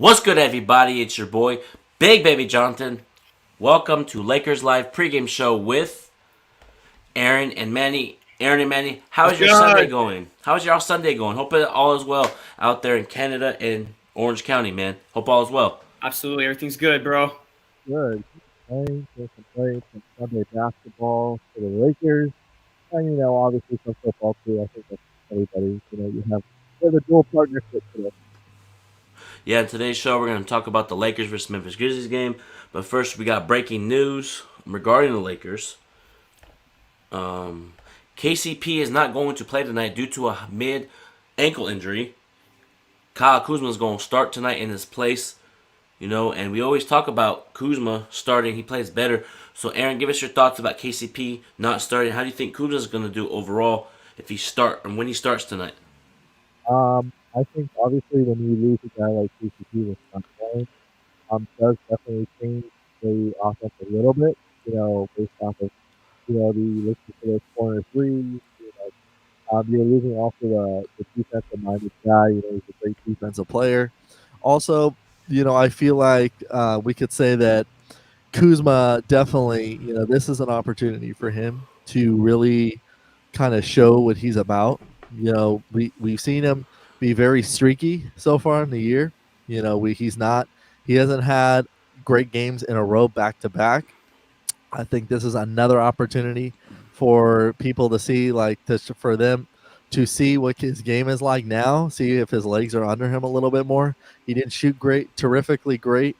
What's good, everybody? It's your boy, Big Baby Jonathan. Welcome to Lakers Live pregame show with Aaron and Manny. Aaron and Manny, how What's is your Sunday good? going? How is your Sunday going? Hope it all is well out there in Canada and Orange County, man. Hope all is well. Absolutely, everything's good, bro. Good. Playing, can't complain. Some Sunday basketball for the Lakers. And, obviously some football too. I think that's everybody. You have a dual partnership today. Yeah, in today's show, we're going to talk about the Lakers versus Memphis Grizzlies game. But first, we got breaking news regarding the Lakers. KCP is not going to play tonight due to a mid ankle injury. Kyle Kuzma is going to start tonight in his place. And we always talk about Kuzma starting. He plays better. So, Aaron, give us your thoughts about KCP not starting. How do you think Kuzma is going to do overall if he start and when he starts tonight? I think obviously when you lose a guy like CCP with not playing, does definitely change the offense a little bit. Based off of the looking for those corner threes. You're losing also the defensive minded guy. He's a great defensive player. Also, I feel like we could say that Kuzma definitely, this is an opportunity for him to really kind of show what he's about. We've seen him be very streaky so far in the year. He hasn't had great games in a row back to back. I think this is another opportunity for people to see, for them to see what his game is like now, see if his legs are under him a little bit more. He didn't shoot terrifically great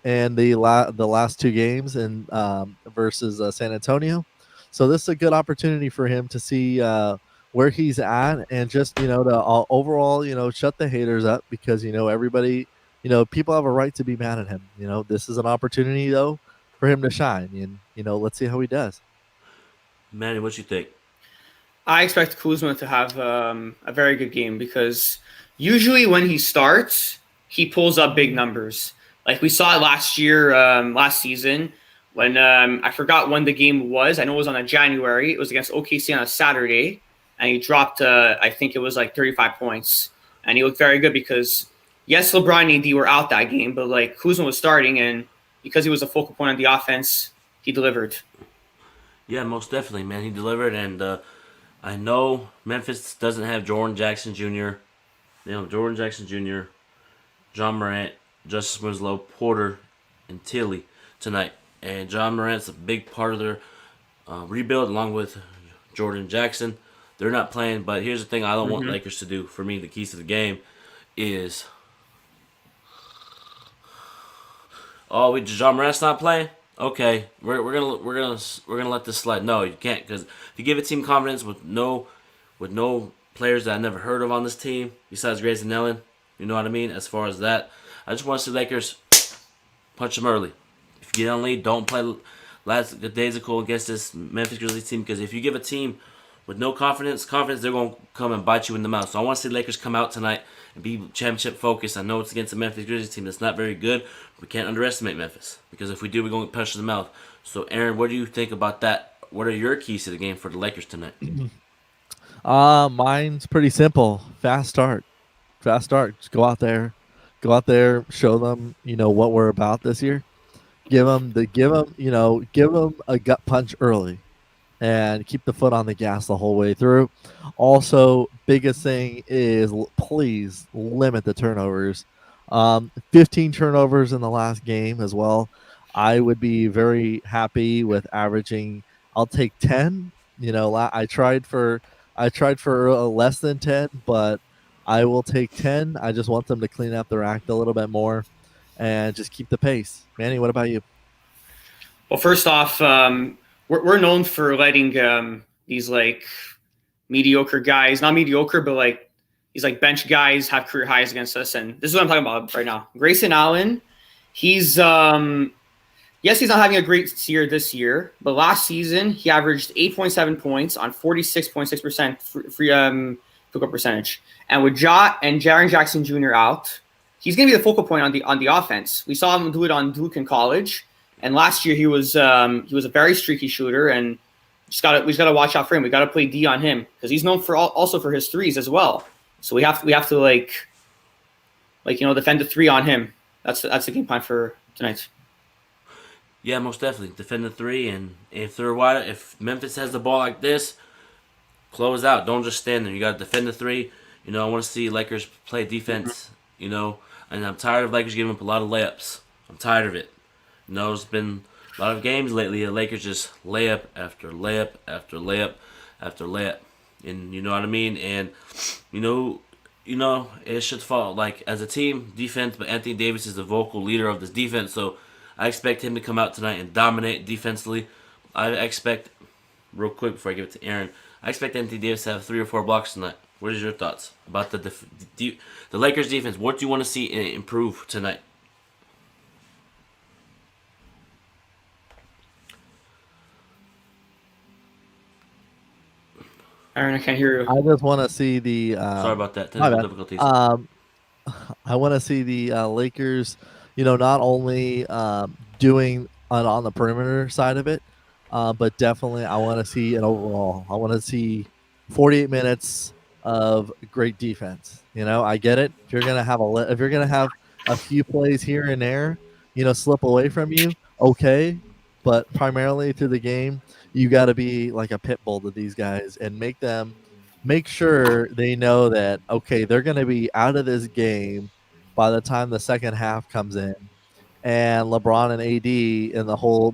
in the last two games and versus San Antonio. So this is a good opportunity for him to see where he's at and just to overall shut the haters up because everybody people have a right to be mad at him. This is an opportunity though for him to shine and let's see how he does. Manny, what you think? I expect Kuzma to have a very good game because usually when he starts, he pulls up big numbers. Like we saw it last year, last season, when I forgot when the game was. I know it was on a January. It was against OKC on a Saturday, and he dropped, I think it was like 35 points. And he looked very good because, yes, LeBron and AD were out that game, but like Kuzma was starting, and because he was a focal point on the offense, he delivered. Yeah, most definitely, man. He delivered, and I know Memphis doesn't have Jordan Jackson Jr. Jordan Jackson Jr., John Morant, Justice Winslow, Porter, and Tilly tonight. And John Morant's a big part of their rebuild, along with Jordan Jackson. They're not playing, but here's the thing I don't want Lakers to do. For me, the keys to the game is... Oh, John Morant's not playing? Okay, we're gonna let this slide. No, you can't, because if you give a team confidence with no players that I never heard of on this team besides Grayson Allen, you know what I mean. As far as that, I just want to see Lakers punch them early. If you get on lead, don't play last days are cool against this Memphis Grizzlies team, because if you give a team with no confidence, they're gonna come and bite you in the mouth. So I want to see Lakers come out tonight and be championship focused. I know it's against the Memphis Grizzlies team that's not very good. We can't underestimate Memphis, because if we do, we're going to get punched in the mouth. So, Aaron, what do you think about that? What are your keys to the game for the Lakers tonight? Mine's pretty simple. Fast start. Just go out there, show them what we're about this year. Give them a gut punch early, and keep the foot on the gas the whole way through. Also, biggest thing is please limit the turnovers. 15 turnovers in the last game as well. I would be very happy with averaging. I'll take 10. I tried for less than 10, but I will take 10. I just want them to clean up their act a little bit more and just keep the pace. Manny, what about you? Well, first off, we're known for letting these like mediocre guys, not mediocre, but like these like bench guys have career highs against us. And this is what I'm talking about right now. Grayson Allen, he's yes, he's not having a great year this year, but last season he averaged 8.7 points on 46.6% free field goal percentage. And with Ja and Jaren Jackson Jr. out, he's going to be the focal point on the offense. We saw him do it on Duke in college, and last year he was a very streaky shooter, and we just got to watch out for him. We got to play D on him because he's known for also for his threes as well. So we have to like defend the three on him. That's the game plan for tonight. Yeah, most definitely defend the three, and if Memphis has the ball like this, close out. Don't just stand there. You got to defend the three. I want to see Lakers play defense. And I'm tired of Lakers giving up a lot of layups. I'm tired of it. There's been a lot of games lately. The Lakers just layup after layup after layup after layup, and you know what I mean. And you know, it should fall like as a team defense. But Anthony Davis is the vocal leader of this defense, so I expect him to come out tonight and dominate defensively. I expect, real quick before I give it to Aaron, I expect Anthony Davis to have 3 or 4 blocks tonight. What is your thoughts about the Lakers defense? What do you want to see improve tonight? Aaron, I can't hear you. I just want to see the. Sorry about that. My Technical bad. difficulties. I want to see the Lakers, not only doing on the perimeter side of it, but definitely I want to see an overall. I want to see 48 minutes of great defense. I get it. If you're gonna have a few plays here and there, slip away from you, okay. But primarily through the game, you got to be like a pit bull to these guys and make sure they know that, okay, they're going to be out of this game by the time the second half comes in. And LeBron and AD and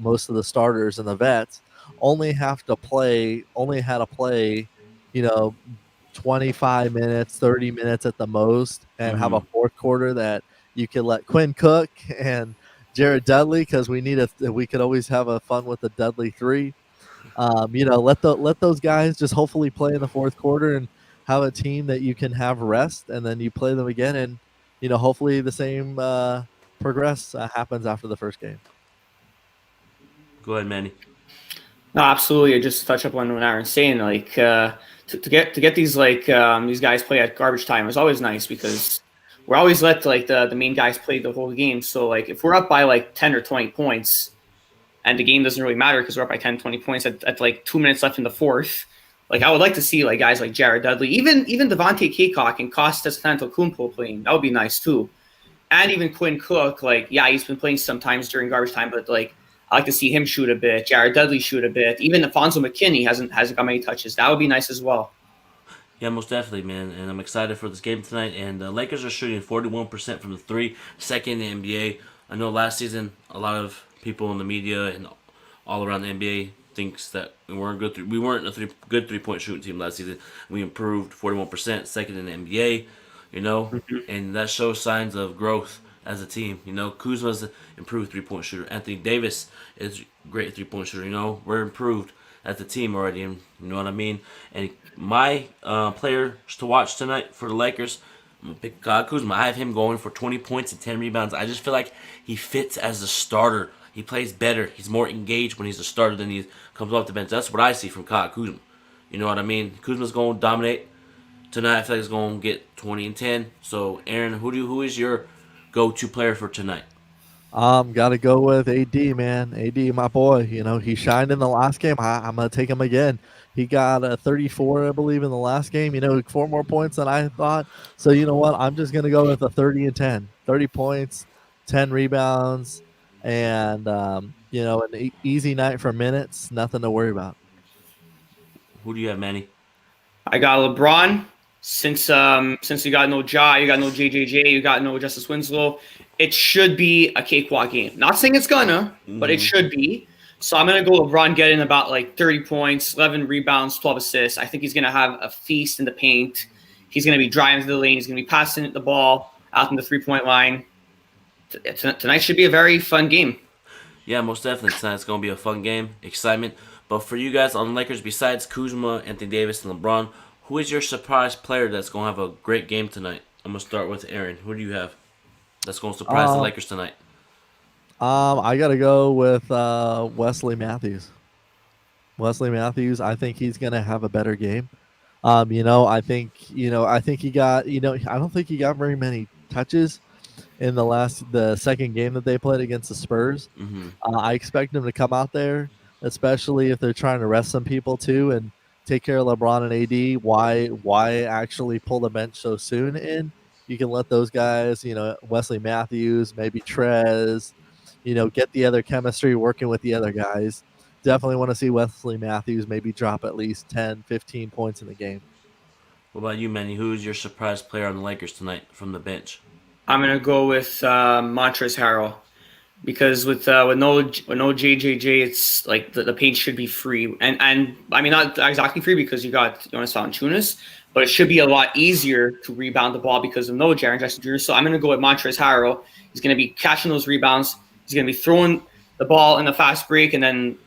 most of the starters and the vets only had to play, 25 minutes, 30 minutes at the most, and have a fourth quarter that you could let Quinn Cook and Jared Dudley, because we could always have a fun with the Dudley three. Let those guys just hopefully play in the fourth quarter and have a team that you can have rest, and then you play them again, and hopefully the same progress happens after the first game. Go ahead, Manny. No, absolutely. I just touch up on what Aaron's saying. Like to get these these guys play at garbage time is always nice, because we're always let the main guys play the whole game. So like if we're up by 10 or 20 points, and the game doesn't really matter because we're up by 10, 20 points at 2 minutes left in the fourth. Like I would like to see guys like Jared Dudley, even Devontae Kaycock and Kostas Antetokounmpo playing. That would be nice too. And even Quinn Cook, he's been playing sometimes during garbage time, but I like to see him shoot a bit. Jared Dudley shoot a bit. Even Alfonso McKinney hasn't got many touches. That would be nice as well. Yeah, most definitely, man. And I'm excited for this game tonight. And the Lakers are shooting 41% from the three, second in the NBA. I know last season a lot of people in the media and all around the NBA thinks that we weren't a good 3-point shooting team last season. We improved 41%, second in the NBA. And that shows signs of growth as a team. Kuzma's an improved 3-point shooter. Anthony Davis is a great 3-point shooter. We're improved as a team already, and you know what I mean. And my players to watch tonight for the Lakers, I'm gonna pick Kuzma. I have him going for 20 points and 10 rebounds. I just feel like he fits as a starter. He plays better. He's more engaged when he's a starter than he comes off the bench. That's what I see from Kuzma. You know what I mean? Kuzma's going to dominate tonight. I feel like he's going to get 20 and 10. So, Aaron, who is your go-to player for tonight? Got to go with AD, man. AD, my boy. He shined in the last game. I'm going to take him again. He got a 34, I believe, in the last game. 4 more points than I thought. So, you know what? I'm just going to go with a 30 and 10. 30 points, 10 rebounds, and, an easy night for minutes. Nothing to worry about. Who do you have, Manny? I got LeBron. Since you got no Ja, you got no JJJ, you got no Justice Winslow, it should be a cakewalk game. Not saying it's gonna, but it should be. So I'm gonna go LeBron getting about 30 points, 11 rebounds, 12 assists. I think he's gonna have a feast in the paint. He's gonna be driving to the lane. He's gonna be passing the ball out in the 3-point line. Tonight should be a very fun game. Yeah, most definitely. Tonight's gonna be a fun game, excitement. But for you guys on the Lakers, besides Kuzma, Anthony Davis, and LeBron, who is your surprise player that's going to have a great game tonight? I'm going to start with Aaron. Who do you have that's going to surprise the Lakers tonight? I got to go with Wesley Matthews. Wesley Matthews, I think he's going to have a better game. I think he got, I don't think he got very many touches in the second game that they played against the Spurs. Mm-hmm. I expect him to come out there, especially if they're trying to rest some people too, and take care of LeBron and AD. Why actually pull the bench so soon in? You can let those guys, Wesley Matthews, maybe Trez, get the other chemistry working with the other guys. Definitely want to see Wesley Matthews maybe drop at least 10, 15 points in the game. What about you, Manny? Who's your surprise player on the Lakers tonight from the bench? I'm gonna go with Montrezl Harrell because with no JJJ, it's like the paint should be free, and I mean not exactly free because you got Jonas Valanciunas, but it should be a lot easier to rebound the ball because of no Jaren Jackson Jr. So I'm gonna go with Montrezl Harrell. He's gonna be catching those rebounds. He's gonna be throwing the ball in the fast break, and then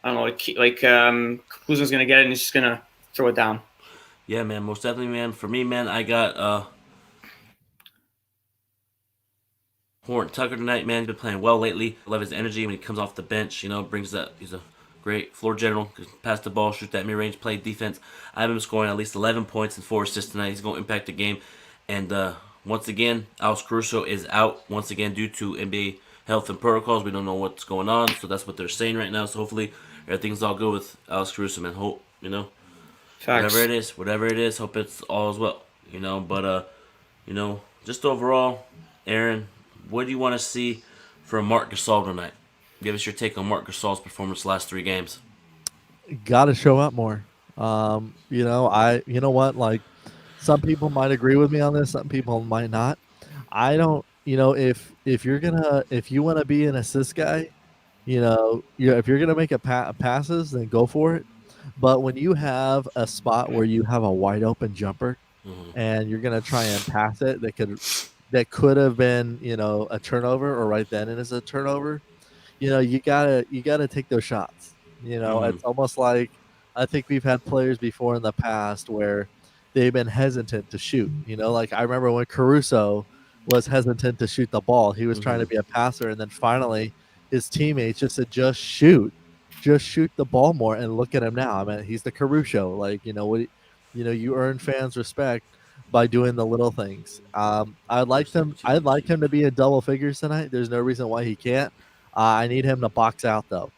I don't know, Kuzma's gonna get it and he's just gonna throw it down. Yeah, man, most definitely, man. For me, man, I got Horton Tucker tonight, man. He's been playing well lately. I love his energy when he comes off the bench. Brings that. He's a great floor general. Can pass the ball, shoot that mid-range, play defense. I have him scoring at least 11 points and 4 assists tonight. He's going to impact the game. And once again, Alex Caruso is out once again due to NBA health and protocols. We don't know what's going on, so that's what they're saying right now. So hopefully everything's all good with Alex Caruso, man. Hope Facts. whatever it is, hope it's all as well. But just overall, Aaron, what do you want to see from Marc Gasol tonight? Give us your take on Marc Gasol's performance the last 3 games. Got to show up more. You know what? Like, some people might agree with me on this. Some people might not. I don't. If you want to be an assist guy, if you're gonna make passes, then go for it. But when you have a spot where you have a wide open jumper and you're gonna try and pass it, that could have been a turnover, or right then it is a turnover. You gotta take those shots. It's almost like, I think we've had players before in the past where they've been hesitant to shoot. Like I remember when Caruso was hesitant to shoot the ball. He was trying to be a passer, and then finally his teammates just said, just shoot the ball more, and look at him now. I mean, he's the Caruso. Like, you earn fans' respect by doing the little things. I'd like him to be in double figures tonight. There's no reason why he can't. I need him to box out though.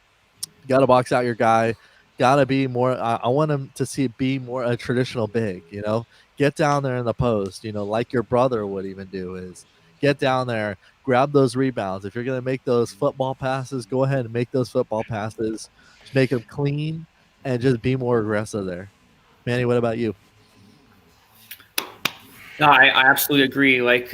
Got to box out your guy. Got to be more. I want him to be more a traditional big. Get down there in the post. Like your brother would even do, is get down there, grab those rebounds. If you're gonna make those football passes, go ahead and make those football passes. Just make them clean and just be more aggressive there. Manny, what about you? No, I absolutely agree. Like,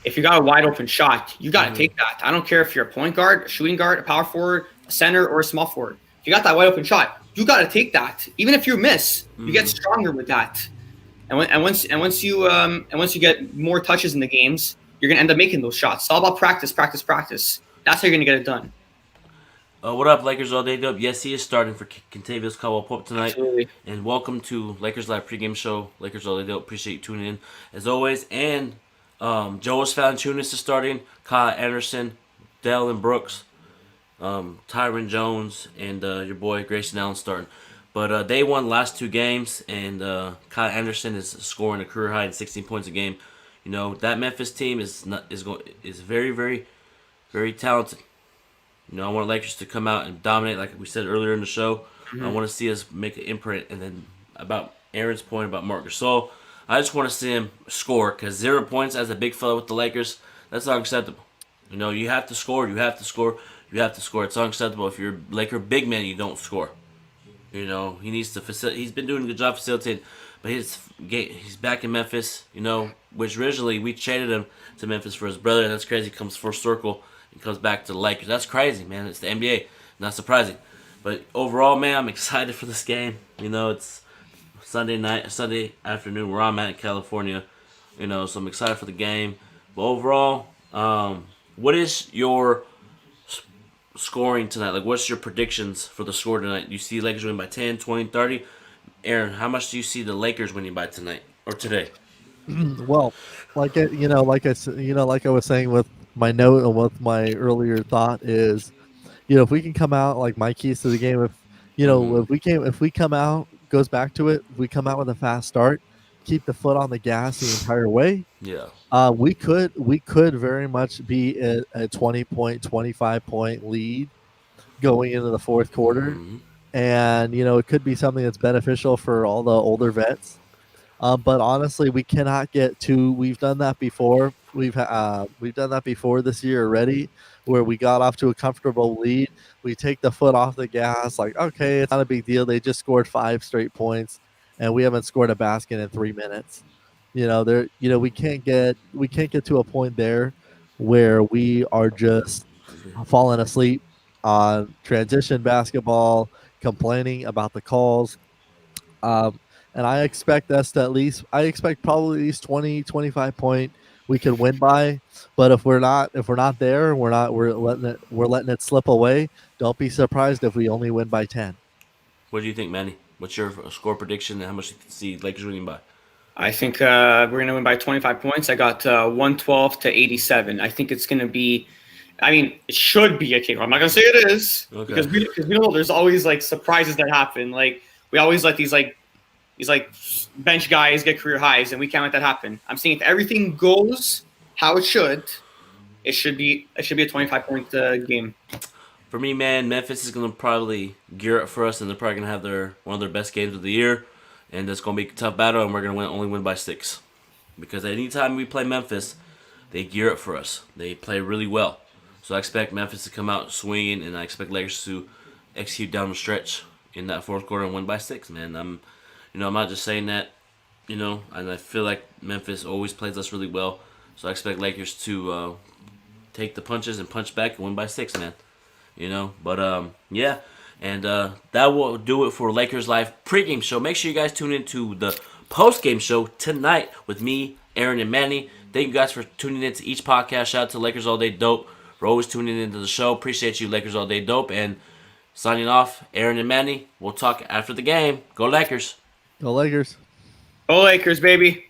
if you got a wide open shot, you got to take that. I don't care if you're a point guard, a shooting guard, a power forward, a center, or a small forward. If you got that wide open shot, you got to take that. Even if you miss, you get stronger with that. And once you get more touches in the games, you're gonna end up making those shots. It's all about practice. That's how you're gonna get it done. What up, Lakers all day dub? Yes, he is starting for Kentavious Caldwell-Pope tonight. Absolutely. And welcome to Lakers Live pregame show. Lakers all day dub. Appreciate you tuning in as always. And Jonas Valanciunas is starting. Kyle Anderson, Dallin Brooks, Tyron Jones, and your boy Grayson Allen starting. But they won last 2 games, and Kyle Anderson is scoring a career high in 16 points a game. That Memphis team is very, very, very talented. I want Lakers to come out and dominate, like we said earlier in the show. I want to see us make an imprint. And then about Aaron's point about Marc Gasol, I just want to see him score, because 0 points as a big fella with the Lakers, that's not acceptable. You have to score. It's unacceptable. If you're a Laker big man, you don't score. He needs to facilitate. He's been doing a good job facilitating, but he's back in Memphis. Which originally we traded him to Memphis for his brother, and that's crazy. He comes full circle and comes back to the Lakers. That's crazy, man. It's the NBA. Not surprising. But overall, man, I'm excited for this game. It's Sunday afternoon where I'm at in California. So I'm excited for the game. But overall, what is your scoring tonight? Like, what's your predictions for the score tonight? You see Lakers winning by 10, 20, 30? Aaron, how much do you see the Lakers winning by tonight or today? Well, like I was saying with my note and with my earlier thought is, if we can come out, like my keys to the game, if we come out, goes back to it, if we come out with a fast start, keep the foot on the gas the entire way. Yeah. We could very much be a 20-point, 25-point lead going into the fourth quarter. And, it could be something that's beneficial for all the older vets. But honestly, we cannot get too. We've done that before. We've done that before this year already, where we got off to a comfortable lead. We take the foot off the gas, like okay, it's not a big deal. They just scored 5 straight points, and we haven't scored a basket in 3 minutes. We can't get to a point there where we are just falling asleep on transition basketball, complaining about the calls. Um, and I expect us to I expect probably at least 20, 25 point we can win by. But if we're not there, we're letting it slip away. Don't be surprised if we only win by 10. What do you think, Manny? What's your score prediction and how much do you see Lakers winning by? I think we're going to win by 25 points. I got 112 to 87. I think it's going to be. I mean, it should be a kick. I'm not going to say it is Okay. because we know there's always like surprises that happen. Like we always let these bench guys get career highs, and we can't let that happen. I'm saying if everything goes how it should be a 25-point game. For me, man, Memphis is gonna probably gear up for us, and they're probably gonna have one of their best games of the year, and it's gonna be a tough battle, and we're gonna only win by 6, because anytime we play Memphis, they gear up for us. They play really well, so I expect Memphis to come out swinging, and I expect Lakers to execute down the stretch in that fourth quarter and win by 6. Man, I'm not just saying that, and I feel like Memphis always plays us really well, so I expect Lakers to take the punches and punch back and win by 6, man. But yeah, and that will do it for Lakers Live pregame show. Make sure you guys tune into the postgame show tonight with me, Aaron, and Manny. Thank you guys for tuning into each podcast. Shout out to Lakers All Day Dope for always tuning into the show. Appreciate you, Lakers All Day Dope. And signing off, Aaron and Manny. We'll talk after the game. Go Lakers. Go Lakers. Go Lakers, baby.